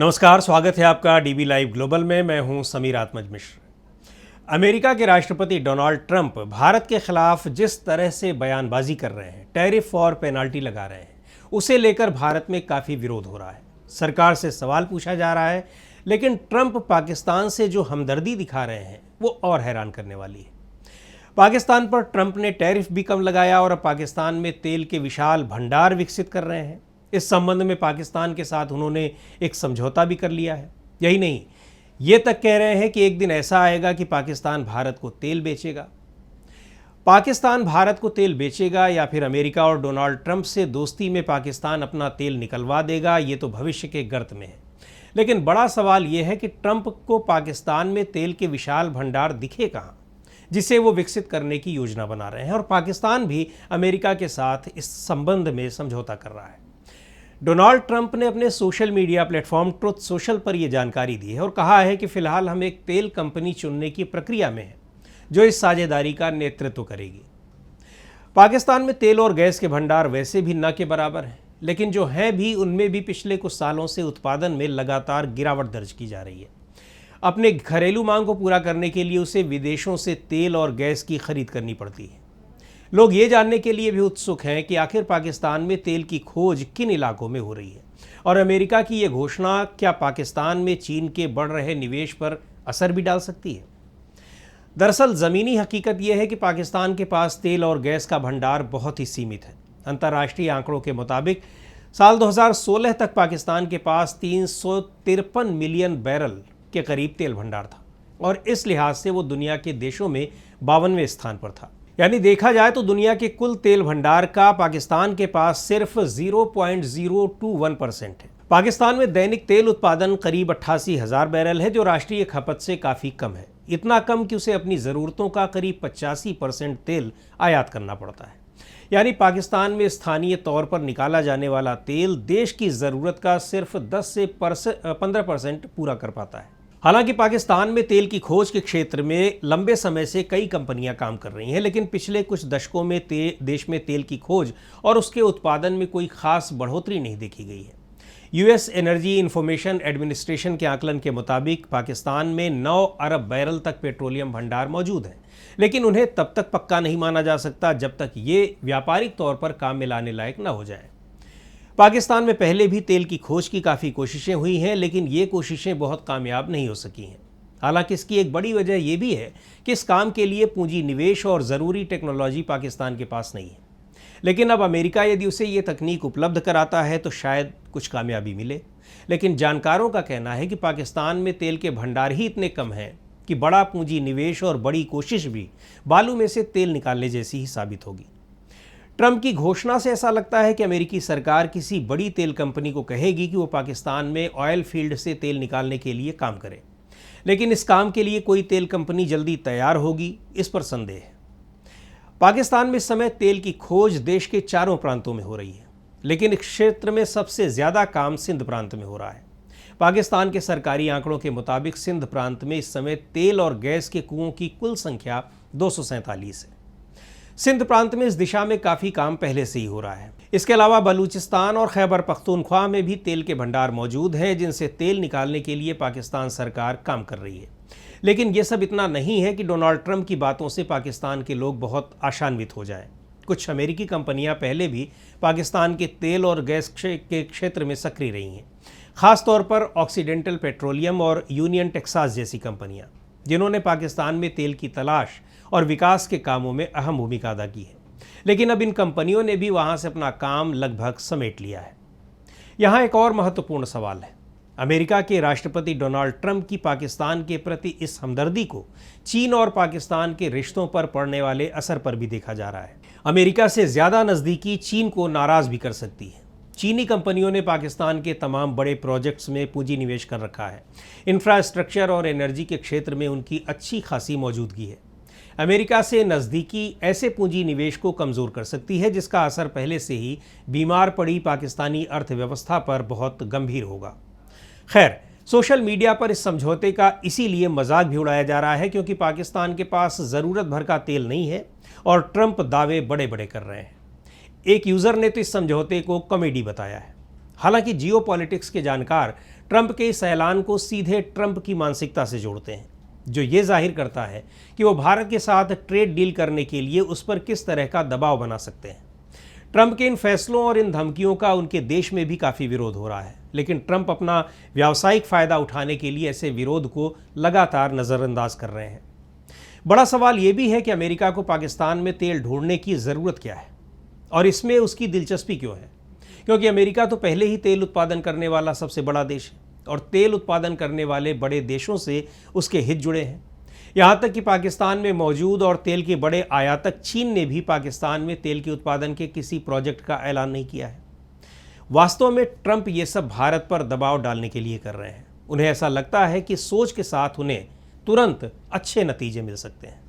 नमस्कार, स्वागत है आपका डीबी लाइव ग्लोबल में। मैं हूं समीर आत्मज मिश्र। अमेरिका के राष्ट्रपति डोनाल्ड ट्रंप भारत के खिलाफ जिस तरह से बयानबाजी कर रहे हैं, टैरिफ और पेनाल्टी लगा रहे हैं, उसे लेकर भारत में काफ़ी विरोध हो रहा है। सरकार से सवाल पूछा जा रहा है, लेकिन ट्रंप पाकिस्तान से जो हमदर्दी दिखा रहे हैं वो और हैरान करने वाली है। पाकिस्तान पर ट्रंप ने टैरिफ भी कम लगाया और अब पाकिस्तान में तेल के विशाल भंडार विकसित कर रहे हैं। इस संबंध में पाकिस्तान के साथ उन्होंने एक समझौता भी कर लिया है। यही नहीं, ये तक कह रहे हैं कि एक दिन ऐसा आएगा कि पाकिस्तान भारत को तेल बेचेगा। पाकिस्तान भारत को तेल बेचेगा या फिर अमेरिका और डोनाल्ड ट्रंप से दोस्ती में पाकिस्तान अपना तेल निकलवा देगा, ये तो भविष्य के गर्त में है। लेकिन बड़ा सवाल यह है कि ट्रंप को पाकिस्तान में तेल के विशाल भंडार दिखे कहाँ, जिसे वो विकसित करने की योजना बना रहे हैं। और पाकिस्तान भी अमेरिका के साथ इस संबंध में समझौता कर रहा है। डोनाल्ड ट्रंप ने अपने social media platform truth social पर यह जानकारी दी है और कहा है कि फिलहाल हम एक तेल कंपनी चुनने की प्रक्रिया में हैं जो इस साझेदारी का नेतृत्व करेगी। पाकिस्तान में तेल और गैस के भंडार वैसे भी न के बराबर हैं, लेकिन जो हैं भी उनमें भी पिछले कुछ सालों से उत्पादन में लगातार गिरावट दर्ज की जा रही है। अपने घरेलू मांग को पूरा करने के लिए उसे विदेशों से तेल और गैस की खरीद करनी पड़ती है। लोग ये जानने के लिए भी उत्सुक हैं कि आखिर पाकिस्तान में तेल की खोज किन इलाकों में हो रही है और अमेरिका की ये घोषणा क्या पाकिस्तान में चीन के बढ़ रहे निवेश पर असर भी डाल सकती है। दरअसल ज़मीनी हकीकत यह है कि पाकिस्तान के पास तेल और गैस का भंडार बहुत ही सीमित है। अंतर्राष्ट्रीय आंकड़ों के मुताबिक साल 2016 तक पाकिस्तान के पास 353 मिलियन बैरल के करीब तेल भंडार था और इस लिहाज से वो दुनिया के देशों में 52वें स्थान पर था। यानी देखा जाए तो दुनिया के कुल तेल भंडार का पाकिस्तान के पास सिर्फ 0.021% है। पाकिस्तान में दैनिक तेल उत्पादन करीब 88,000 बैरल है, जो राष्ट्रीय खपत से काफ़ी कम है। इतना कम कि उसे अपनी ज़रूरतों का करीब 85% तेल आयात करना पड़ता है। यानी पाकिस्तान में स्थानीय तौर पर निकाला जाने वाला तेल देश की ज़रूरत का सिर्फ 10 से 15% पूरा कर पाता है। हालांकि पाकिस्तान में तेल की खोज के क्षेत्र में लंबे समय से कई कंपनियां काम कर रही हैं, लेकिन पिछले कुछ दशकों में देश में तेल की खोज और उसके उत्पादन में कोई खास बढ़ोतरी नहीं देखी गई है। यूएस एनर्जी इंफॉर्मेशन एडमिनिस्ट्रेशन के आकलन के मुताबिक पाकिस्तान में 9 अरब बैरल तक पेट्रोलियम भंडार मौजूद हैं, लेकिन उन्हें तब तक पक्का नहीं माना जा सकता जब तक ये व्यापारिक तौर पर काम में लाने लायक न हो जाए। पाकिस्तान में पहले भी तेल की खोज की काफ़ी कोशिशें हुई हैं, लेकिन ये कोशिशें बहुत कामयाब नहीं हो सकी हैं। हालांकि इसकी एक बड़ी वजह यह भी है कि इस काम के लिए पूंजी निवेश और ज़रूरी टेक्नोलॉजी पाकिस्तान के पास नहीं है। लेकिन अब अमेरिका यदि उसे ये तकनीक उपलब्ध कराता है तो शायद कुछ कामयाबी मिले। लेकिन जानकारों का कहना है कि पाकिस्तान में तेल के भंडार ही इतने कम हैं कि बड़ा पूंजी निवेश और बड़ी कोशिश भी बालू में से तेल निकालने जैसी ही साबित होगी। ट्रंप की घोषणा से ऐसा लगता है कि अमेरिकी सरकार किसी बड़ी तेल कंपनी को कहेगी कि वो पाकिस्तान में ऑयल फील्ड से तेल निकालने के लिए काम करे, लेकिन इस काम के लिए कोई तेल कंपनी जल्दी तैयार होगी, इस पर संदेह है। पाकिस्तान में इस समय तेल की खोज देश के चारों प्रांतों में हो रही है, लेकिन इस क्षेत्र में सबसे ज़्यादा काम सिंध प्रांत में हो रहा है। पाकिस्तान के सरकारी आंकड़ों के मुताबिक सिंध प्रांत में इस समय तेल और गैस के कुओं की कुल संख्या 247 है। सिंध प्रांत में इस दिशा में काफ़ी काम पहले से ही हो रहा है। इसके अलावा बलूचिस्तान और खैबर पख्तूनख्वा में भी तेल के भंडार मौजूद हैं, जिनसे तेल निकालने के लिए पाकिस्तान सरकार काम कर रही है। लेकिन ये सब इतना नहीं है कि डोनाल्ड ट्रंप की बातों से पाकिस्तान के लोग बहुत आशान्वित हो जाएं। कुछ अमेरिकी कंपनियां पहले भी पाकिस्तान के तेल और गैस के क्षेत्र में सक्रिय रही हैं, ख़ासतौर पर ऑक्सीडेंटल पेट्रोलियम और यूनियन टेक्सास जैसी कंपनियां, जिन्होंने पाकिस्तान में तेल की तलाश और विकास के कामों में अहम भूमिका अदा की है। लेकिन अब इन कंपनियों ने भी वहां से अपना काम लगभग समेट लिया है। यहाँ एक और महत्वपूर्ण सवाल है। अमेरिका के राष्ट्रपति डोनाल्ड ट्रंप की पाकिस्तान के प्रति इस हमदर्दी को चीन और पाकिस्तान के रिश्तों पर पड़ने वाले असर पर भी देखा जा रहा है। अमेरिका से ज़्यादा नज़दीकी चीन को नाराज़ भी कर सकती है। चीनी कंपनियों ने पाकिस्तान के तमाम बड़े प्रोजेक्ट्स में पूंजी निवेश कर रखा है। इंफ्रास्ट्रक्चर और एनर्जी के क्षेत्र में उनकी अच्छी खासी मौजूदगी है। अमेरिका से नज़दीकी ऐसे पूंजी निवेश को कमज़ोर कर सकती है, जिसका असर पहले से ही बीमार पड़ी पाकिस्तानी अर्थव्यवस्था पर बहुत गंभीर होगा। खैर, सोशल मीडिया पर इस समझौते का इसीलिए मजाक भी उड़ाया जा रहा है क्योंकि पाकिस्तान के पास ज़रूरत भर का तेल नहीं है और ट्रंप दावे बड़े बड़े कर रहे हैं। एक यूज़र ने तो इस समझौते को कॉमेडी बताया है। हालांकि जियोपॉलिटिक्स के जानकार ट्रंप के इस ऐलान को सीधे ट्रंप की मानसिकता से जोड़ते हैं, जो ये जाहिर करता है कि वो भारत के साथ ट्रेड डील करने के लिए उस पर किस तरह का दबाव बना सकते हैं। ट्रंप के इन फैसलों और इन धमकियों का उनके देश में भी काफ़ी विरोध हो रहा है, लेकिन ट्रंप अपना व्यावसायिक फ़ायदा उठाने के लिए ऐसे विरोध को लगातार नज़रअंदाज कर रहे हैं। बड़ा सवाल ये भी है कि अमेरिका को पाकिस्तान में तेल ढूंढने की ज़रूरत क्या है और इसमें उसकी दिलचस्पी क्यों है, क्योंकि अमेरिका तो पहले ही तेल उत्पादन करने वाला सबसे बड़ा देश है और तेल उत्पादन करने वाले बड़े देशों से उसके हित जुड़े हैं। यहाँ तक कि पाकिस्तान में मौजूद और तेल के बड़े आयातक चीन ने भी पाकिस्तान में तेल के उत्पादन के किसी प्रोजेक्ट का ऐलान नहीं किया है। वास्तव में ट्रंप ये सब भारत पर दबाव डालने के लिए कर रहे हैं। उन्हें ऐसा लगता है कि सोच के साथ उन्हें तुरंत अच्छे नतीजे मिल सकते हैं।